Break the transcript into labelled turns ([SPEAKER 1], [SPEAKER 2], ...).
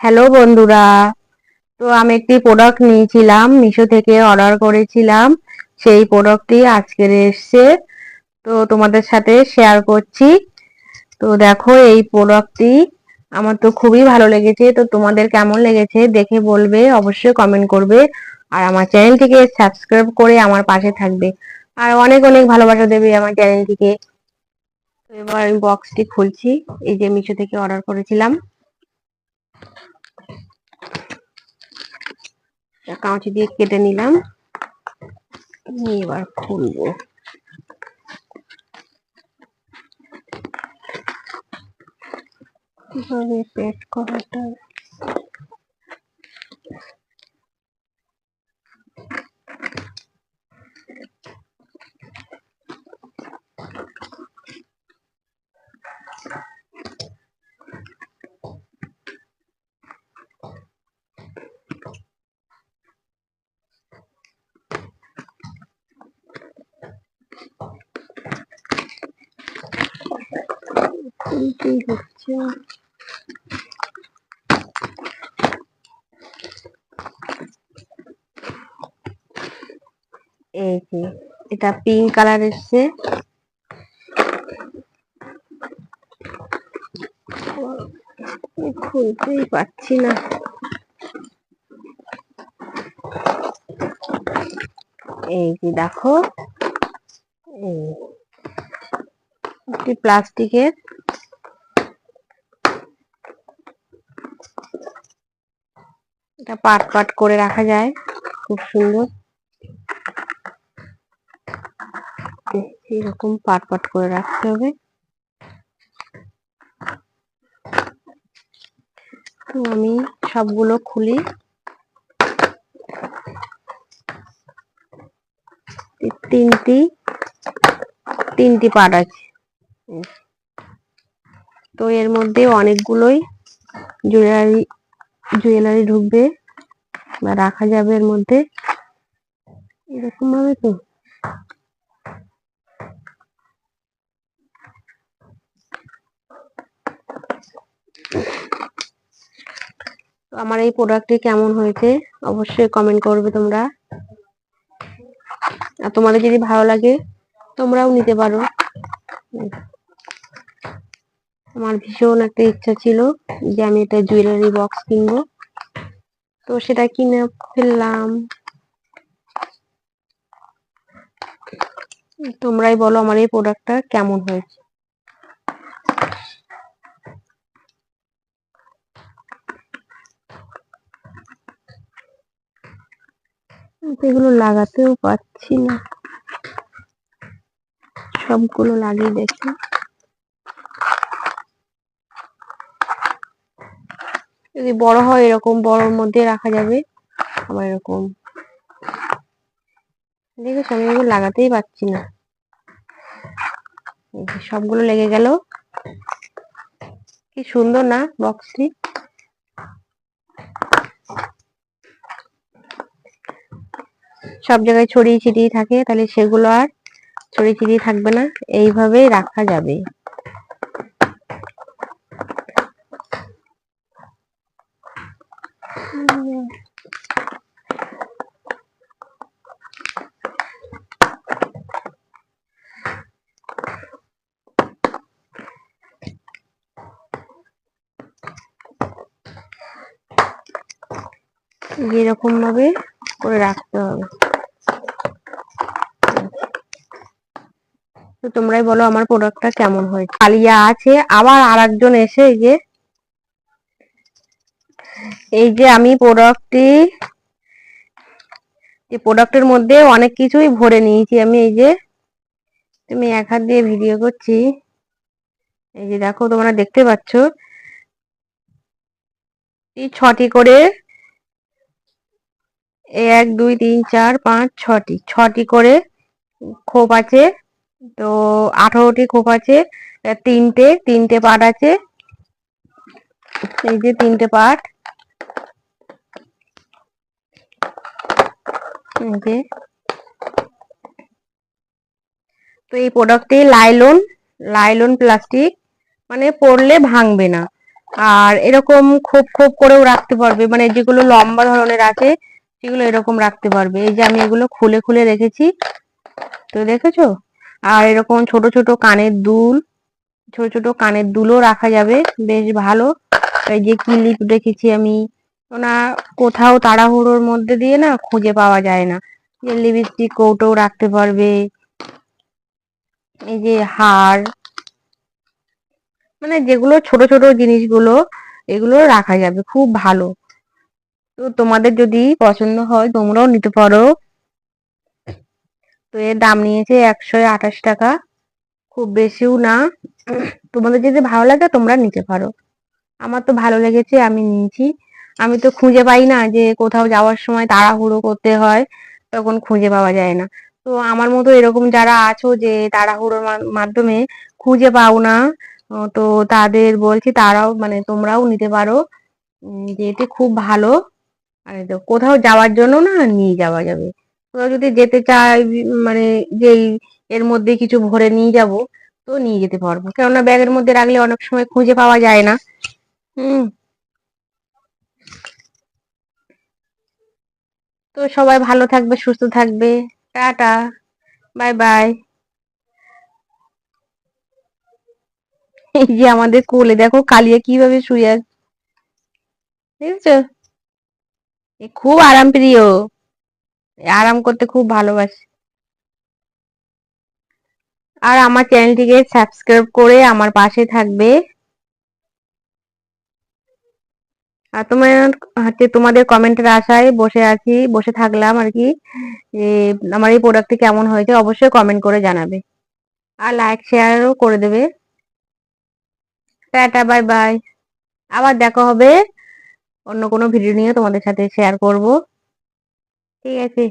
[SPEAKER 1] Hello বন্ধুরা। তো আমি একটি প্রোডাক্ট নিয়েছিলাম, মিশো থেকে অর্ডার করেছিলাম। সেই প্রোডাক্টটি আজকের এসছে, তো তোমাদের সাথে শেয়ার করছি। তো দেখো, এই প্রোডাক্টটি আমার তো খুবই ভালো লেগেছে। তো তোমাদের কেমন লেগেছে দেখে বলবে, অবশ্যই কমেন্ট করবে। আর আমার চ্যানেলটিকে সাবস্ক্রাইব করে আমার পাশে থাকবে, আর অনেক অনেক ভালোবাসা দেবে আমার চ্যানেলটিকে। তো এবার আমি বক্সটি খুলছি। এই যে মিশো থেকে অর্ডার করেছিলাম, কাঁচি দিয়ে কেটে নিলাম। এবার খুলবো। কিভাবে প্যাক করাটা, খুলতেই হচ্ছে। এই যে এটা পিঙ্ক কালার এসছে। খুলতেই পারছি না। এই যে দেখো, এই একটি প্লাস্টিকের, এটা পাট পাট করে রাখা যায়, খুব সুন্দর। এইরকম পাট পাট করে রাখতে হবে। তো আমি সবগুলো খুলি। তিনটি তিনটি পাট আছে। তো এর মধ্যে অনেকগুলোই জুয়েলারি জুয়েলারি ঢুকবে বা রাখা যাবে এর মধ্যে, এরকম ভাবে। তো আমার এই প্রোডাক্টটি কেমন হয়েছে অবশ্যই কমেন্ট করবে তোমরা। আর তোমাদের যদি ভালো লাগে তোমরাও নিতে পারো। আমার ভীষণ একটা ইচ্ছা ছিল যে আমি একটা জুয়েলারি বক্স কিনবো, তো সেটা কিনে ফেললাম। তোমরাই বলো আমার এই প্রোডাক্টটা কেমন হয়েছে। এগুলো লাগাতেও পারছি না, সবগুলো লাগিয়ে দেখি। যদি বড় হয় এরকম বড়র মধ্যে রাখা যাবে, আবার এরকম। দেখেছো, আমি এগুলো লাগাতেই পারছি না। সবগুলো লেগে গেল। কি সুন্দর না বক্সটি। সব জায়গায় ছড়িয়ে ছিটিয়ে থাকে, তাহলে সেগুলো আর ছড়িয়ে ছিটিয়ে থাকবে না, এইভাবেই রাখা যাবে। এরকম ভাবে করে রাখতে হবে। তো তোমরাই বলো আমার প্রোডাক্টটা কেমন হয়েছে। আলিয়া আছে, আবার আরেকজন এসে এই যে আমি প্রোডাক্টের মধ্যে অনেক কিছুই ভরে নিয়েছি। আমি এই যে, তুমি এক হাত দিয়ে ভিডিও করছি, এই যে দেখো তোমরা দেখতে পাচ্ছ, এই 6টি করে, 1 2 3 4 5 6টি করে খোপ আছে। তো 18টি খোপ আছে। তিনটে তিনটে পার্ট আছে। এই যে তিনটে পার্ট। এই যে, তো এই প্রোডাক্টটি লাইলন প্লাস্টিক, মানে পরলে ভাঙবে না। আর এরকম খোপ খোপ করেও রাখতে পারবে, মানে যেগুলো লম্বা ধরনের আছে সেগুলো এরকম রাখতে পারবে। এই যে আমি এগুলো খুলে খুলে রেখেছি, তো দেখেছো? আর এরকম ছোট ছোট কানের দুল, ছোট ছোট কানের দুলও রাখা যাবে, বেশ ভালো। এই যে ক্লিপ রেখেছি আমি, না কোথাও তাড়াহুড়োর মধ্যে দিয়ে না খুঁজে পাওয়া যায় না। যে লিপস্টিক কৌটোও রাখতে পারবে, এই যে হার, মানে যেগুলো ছোট ছোট জিনিসগুলো এগুলো রাখা যাবে, খুব ভালো। তো তোমাদের যদি পছন্দ হয় তোমরাও নিতে পারো। তো এর দাম নিয়েছে 128 টাকা, খুব বেশিও না। তোমাদের যদি ভালো লাগে তোমরা নিতে পারো। আমার তো ভালো লেগেছে, আমি নিয়েছি। আমি তো খুঁজে পাই না, যে কোথাও যাওয়ার সময় তাড়াহুড়ো করতে হয়, তখন খুঁজে পাওয়া যায় না। তো আমার মতো এরকম যারা আছো যে তাড়াহুড়োর মাধ্যমে খুঁজে পাও না, তো তাদের বলছি তারাও মানে তোমরাও নিতে পারো। যে এটি খুব ভালো। আর এই তো কোথাও যাওয়ার জন্য না নিয়ে যাওয়া যাবে। কোথাও যদি যেতে চাই, মানে যেই এর মধ্যে কিছু ভরে নিয়ে যাব, তো নিয়ে যেতে পারবো, কেননা ব্যাগের মধ্যে রাখলে অনেক সময় খুঁজে পাওয়া যায় না। হুম। তো সবাই ভালো থাকবে, সুস্থ থাকবে। Tata, bye bye. এই যে আমাদের কোলে দেখো কালিয়া কিভাবে শুয়ে আছে, দেখেছো? এ খুব আরাম প্রিয়, আরাম করতে খুব ভালোবাসে। আর আমার চ্যানেলটিকে সাবস্ক্রাইব করে আমার পাশে থাকবে। আর তোমার হচ্ছে তোমাদের কমেন্টের আশায় বসে আছি, বসে থাকলাম আর কি, যে আমার এই প্রোডাক্টটি কেমন হয়েছে অবশ্যই কমেন্ট করে জানাবে। আর লাইক শেয়ারও করে দেবে। Tata, bye bye. আবার দেখা হবে অন্য কোনো ভিডিও নিয়ে, তোমাদের সাথে শেয়ার করব। ঠিক আছে।